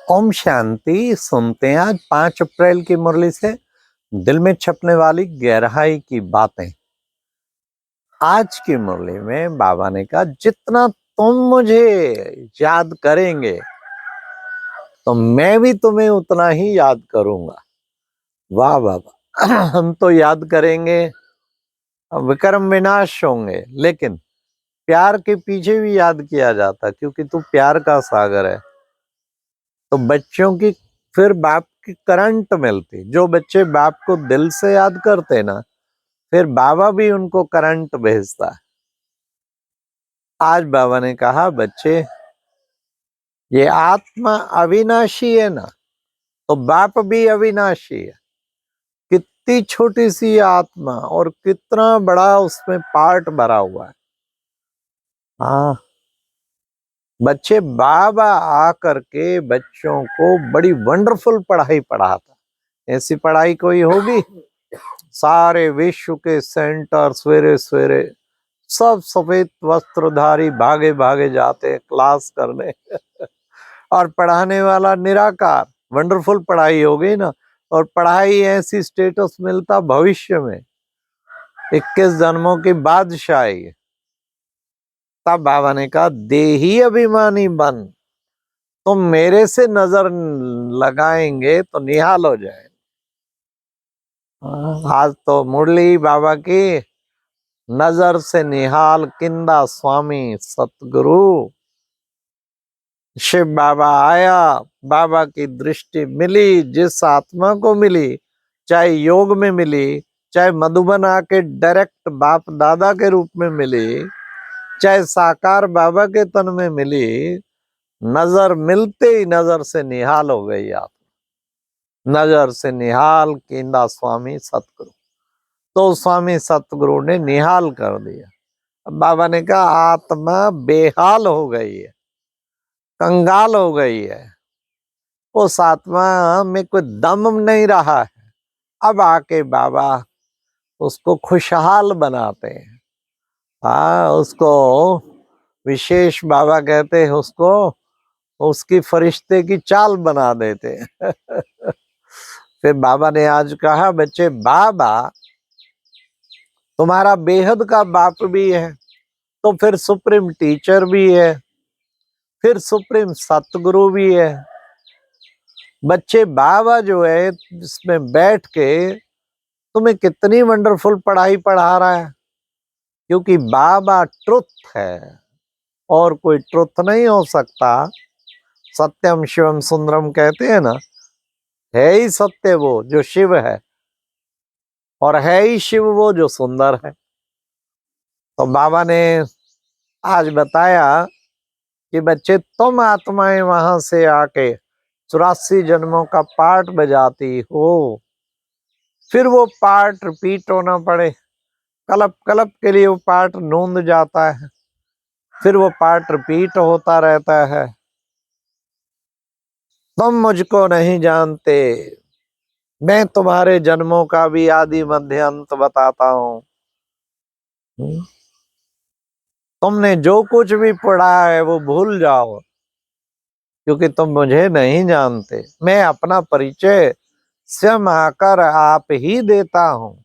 ओम शांति। सुनते हैं आज 5 अप्रैल की मुरली से दिल में छपने वाली गहराई की बातें। आज की मुरली में बाबा ने कहा, जितना तुम मुझे याद करेंगे तो मैं भी तुम्हें उतना ही याद करूंगा। वाह बाबा, हम तो याद करेंगे, विक्रम विनाश होंगे, लेकिन प्यार के पीछे भी याद किया जाता, क्योंकि तू प्यार का सागर है। तो बच्चों की फिर बाप की करंट मिलती। जो बच्चे बाप को दिल से याद करते ना, फिर बाबा भी उनको करंट भेजता है। आज बाबा ने कहा, बच्चे ये आत्मा अविनाशी है ना, तो बाप भी अविनाशी है। कितनी छोटी सी आत्मा और कितना बड़ा उसमें पार्ट भरा हुआ है। हाँ, बच्चे बाबा आकर के बच्चों को बड़ी वंडरफुल पढ़ाई पढ़ाता। ऐसी पढ़ाई कोई होगी? सारे विश्व के सेंटर सवेरे सवेरे सब सफेद वस्त्रधारी भागे भागे जाते हैं क्लास करने और पढ़ाने वाला निराकार। वंडरफुल पढ़ाई हो गई ना। और पढ़ाई ऐसी स्टेटस मिलता भविष्य में, 21 जन्मों की बादशाही। तब बाबा ने कहा, देही अभिमानी बन, तुम मेरे से नजर लगाएंगे तो निहाल हो जाए। आज तो मुरली बाबा की नजर से निहाल किंदा स्वामी सतगुरु। शिव बाबा आया, बाबा की दृष्टि मिली, जिस आत्मा को मिली, चाहे योग में मिली, चाहे मधुबन आके डायरेक्ट बाप दादा के रूप में मिली, चाहे साकार बाबा के तन में मिली, नजर मिलते ही नजर से निहाल हो गई आत्मा। नजर से निहाल किंदा स्वामी सतगुरु। तो स्वामी सतगुरु ने निहाल कर दिया। बाबा ने कहा, आत्मा बेहाल हो गई है, कंगाल हो गई है, उस आत्मा में कोई दम नहीं रहा है। अब आके बाबा उसको खुशहाल बनाते हैं। हाँ, उसको विशेष बाबा कहते हैं, उसको उसकी फरिश्ते की चाल बना देते हैं। फिर बाबा ने आज कहा, बच्चे बाबा तुम्हारा बेहद का बाप भी है, तो फिर सुप्रीम टीचर भी है, फिर सुप्रीम सतगुरु भी है। बच्चे बाबा जो है इसमें बैठ के तुम्हें कितनी वंडरफुल पढ़ाई पढ़ा रहा है, क्योंकि बाबा ट्रुथ है और कोई ट्रुथ नहीं हो सकता। सत्यम शिवम सुंदरम कहते हैं ना, है ही सत्य वो जो शिव है, और है ही शिव वो जो सुंदर है। तो बाबा ने आज बताया कि बच्चे तुम आत्माएं वहां से आके 84 जन्मों का पार्ट बजाती हो, फिर वो पार्ट रिपीट होना पड़े, कलप कलप के लिए वो पार्ट नूंद जाता है, फिर वो पार्ट रिपीट होता रहता है। तुम मुझको नहीं जानते, मैं तुम्हारे जन्मों का भी आदि मध्य अंत बताता हूँ। तुमने जो कुछ भी पढ़ा है वो भूल जाओ, क्योंकि तुम मुझे नहीं जानते। मैं अपना परिचय स्वयं आकर आप ही देता हूँ।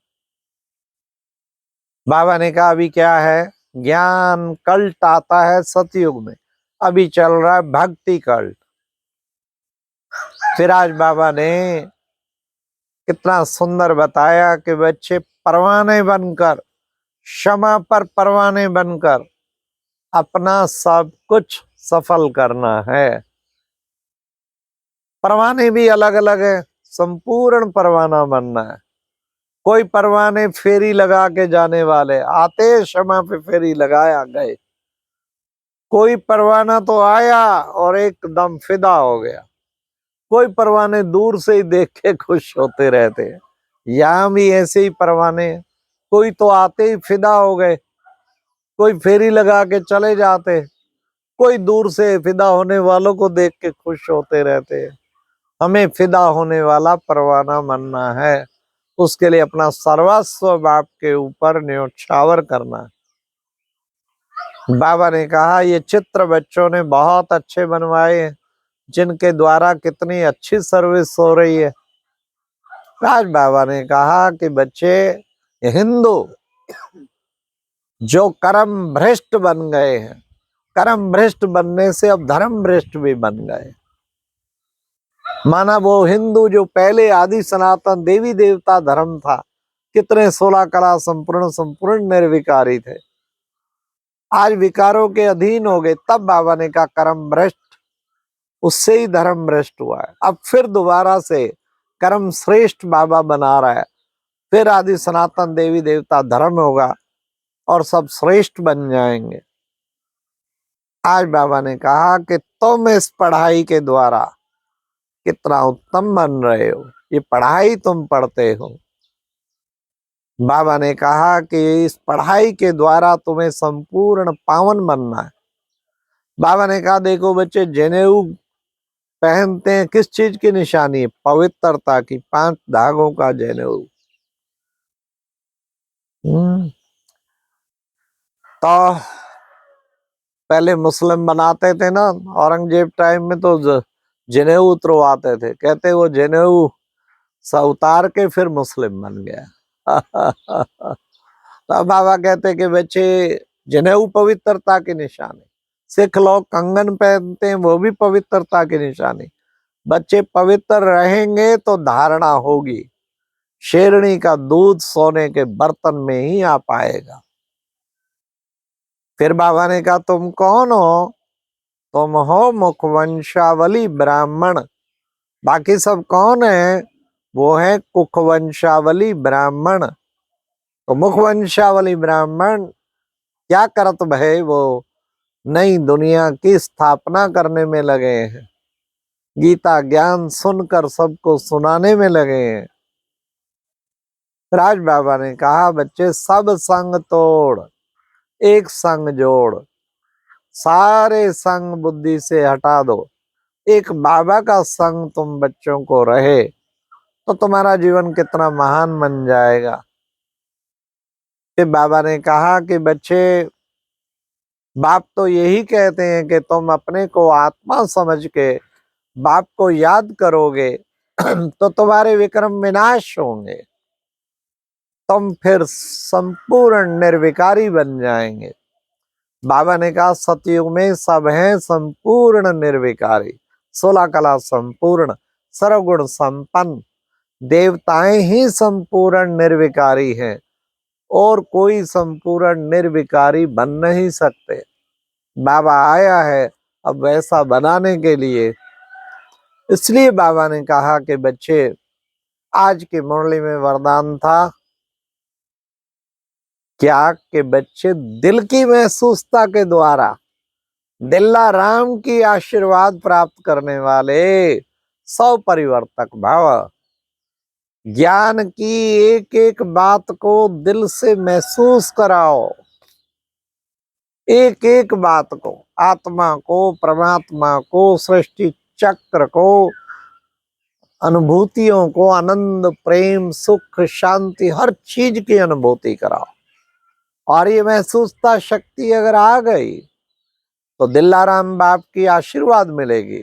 बाबा ने कहा, अभी क्या है, ज्ञान कल्ट आता है सतयुग में, अभी चल रहा है भक्ति कल्ट। फिर आज बाबा ने कितना सुंदर बताया कि बच्चे परवाने बनकर, क्षमा पर परवाने बनकर अपना सब कुछ सफल करना है। परवाने भी अलग अलग है, संपूर्ण परवाना बनना है। कोई परवाने फेरी लगा के जाने वाले, आते क्षमा पे फेरी लगाया गए। कोई परवाना तो आया और एकदम फिदा हो गया। कोई परवाने दूर से ही देख के खुश होते रहते हैं। यहाँ भी ऐसे ही परवाने, कोई तो आते ही फिदा हो गए, कोई फेरी लगा के चले जाते, कोई दूर से फिदा होने वालों को देख के खुश होते रहते हैं। हमें फिदा होने वाला परवाना बनना है, उसके लिए अपना सर्वस्व बाप के ऊपर न्योछावर करना है। बाबा ने कहा, ये चित्र बच्चों ने बहुत अच्छे बनवाए हैं, जिनके द्वारा कितनी अच्छी सर्विस हो रही है। राज बाबा ने कहा कि बच्चे, हिंदू जो कर्म भ्रष्ट बन गए हैं, कर्म भ्रष्ट बनने से अब धर्म भ्रष्ट भी बन गए। माना वो हिंदू जो पहले आदि सनातन देवी देवता धर्म था, कितने 16 कला संपूर्ण संपूर्ण निर्विकारी थे, आज विकारों के अधीन हो गए। तब बाबा ने कहा कर्म भ्रष्ट, उससे ही धर्म भ्रष्ट हुआ है। अब फिर दोबारा से कर्म श्रेष्ठ बाबा बना रहा है, फिर आदि सनातन देवी देवता धर्म होगा और सब श्रेष्ठ बन जाएंगे। आज बाबा ने कहा कि तुम इस पढ़ाई के द्वारा कितना उत्तम बन रहे हो, ये पढ़ाई तुम पढ़ते हो। बाबा ने कहा कि इस पढ़ाई के द्वारा तुम्हें संपूर्ण पावन बनना है। बाबा ने कहा देखो बच्चे, जनेऊ पहनते हैं, किस चीज की निशानी है? पवित्रता की, 5 धागों का जनेऊ। तो पहले मुस्लिम बनाते थे ना, औरंगजेब टाइम में तो जनेऊ उतरवाते थे, कहते वो जनेऊ उतार के फिर मुस्लिम बन गया। तो बाबा कहते कि बच्चे, जनेऊ पवित्रता की निशानी। सिख लोग कंगन पहनते हैं, वो भी पवित्रता की निशानी। बच्चे पवित्र रहेंगे तो धारणा होगी, शेरनी का दूध सोने के बर्तन में ही आ पाएगा। फिर बाबा ने कहा तुम कौन हो? तुम हो मुखवंशावली ब्राह्मण। बाकी सब कौन है? वो है कुखवंशावली ब्राह्मण। तो मुखवंशावली ब्राह्मण क्या करत भय? वो नई दुनिया की स्थापना करने में लगे हैं, गीता ज्ञान सुनकर सबको सुनाने में लगे हैं। राज बाबा ने कहा बच्चे, सब संग तोड़, एक संग जोड़, सारे संग बुद्धि से हटा दो, एक बाबा का संग तुम बच्चों को रहे तो तुम्हारा जीवन कितना महान बन जाएगा। फिर बाबा ने कहा कि बच्चे, बाप तो यही कहते हैं कि तुम अपने को आत्मा समझ के बाप को याद करोगे तो तुम्हारे विक्रम विनाश होंगे, तुम फिर संपूर्ण निर्विकारी बन जाएंगे। बाबा ने कहा सतयुग में सब हैं संपूर्ण निर्विकारी, 16 कला संपूर्ण, सर्वगुण संपन्न, देवताएं ही संपूर्ण निर्विकारी हैं और कोई संपूर्ण निर्विकारी बन नहीं सकते। बाबा आया है अब वैसा बनाने के लिए। इसलिए बाबा ने कहा कि बच्चे, आज की मुरली में वरदान था क्या कि बच्चे दिल की महसूसता के द्वारा दिल्ला राम की आशीर्वाद प्राप्त करने वाले 100 परिवर्तक भाव, ज्ञान की एक एक बात को दिल से महसूस कराओ, एक एक बात को, आत्मा को, परमात्मा को, सृष्टि चक्र को, अनुभूतियों को, आनंद, प्रेम, सुख, शांति, हर चीज की अनुभूति कराओ। और ये महसूसता शक्ति अगर आ गई तो दिल्लाराम बाप की आशीर्वाद मिलेगी,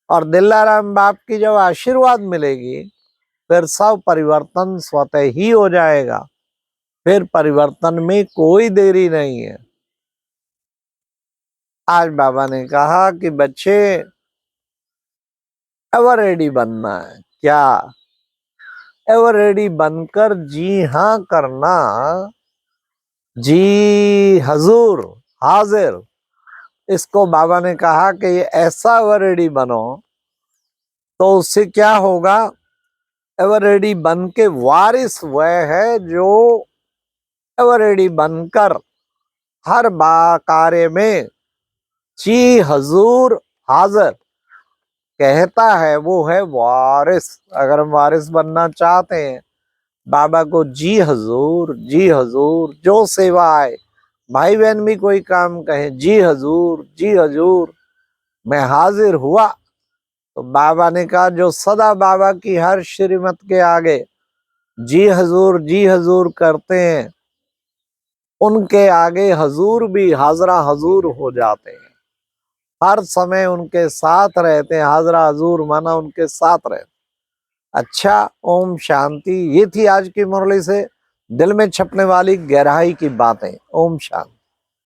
और दिल्लाराम बाप की जब आशीर्वाद मिलेगी फिर सब परिवर्तन स्वतः ही हो जाएगा, फिर परिवर्तन में कोई देरी नहीं है। आज बाबा ने कहा कि बच्चे, एवर रेडी बनना है। क्या? एवर रेडी बनकर जी हाँ करना, जी हजूर, हाजिर। इसको बाबा ने कहा कि ये ऐसा एवर रेडी बनो तो उससे क्या होगा? एवर रेडी बन के वारिस वह है जो एवर रेडी बनकर हर कार्य में जी हजूर हाजिर कहता है, वो है वारिस। अगर हम वारिस बनना चाहते हैं, बाबा को जी हजूर, जी हजूर, जो सेवा आए, भाई बहन भी कोई काम कहे, जी हजूर, जी हजूर, मैं हाजिर हुआ। तो बाबा ने कहा जो सदा बाबा की हर श्रीमत के आगे जी हजूर करते हैं, उनके आगे हजूर भी हाजरा हजूर हो जाते हैं। हर समय उनके साथ रहते हैं, हाजरा हजूर माना उनके साथ रहते। अच्छा, ओम शांति। ये थी आज की मुरली से दिल में छपने वाली गहराई की बातें। ओम शांति।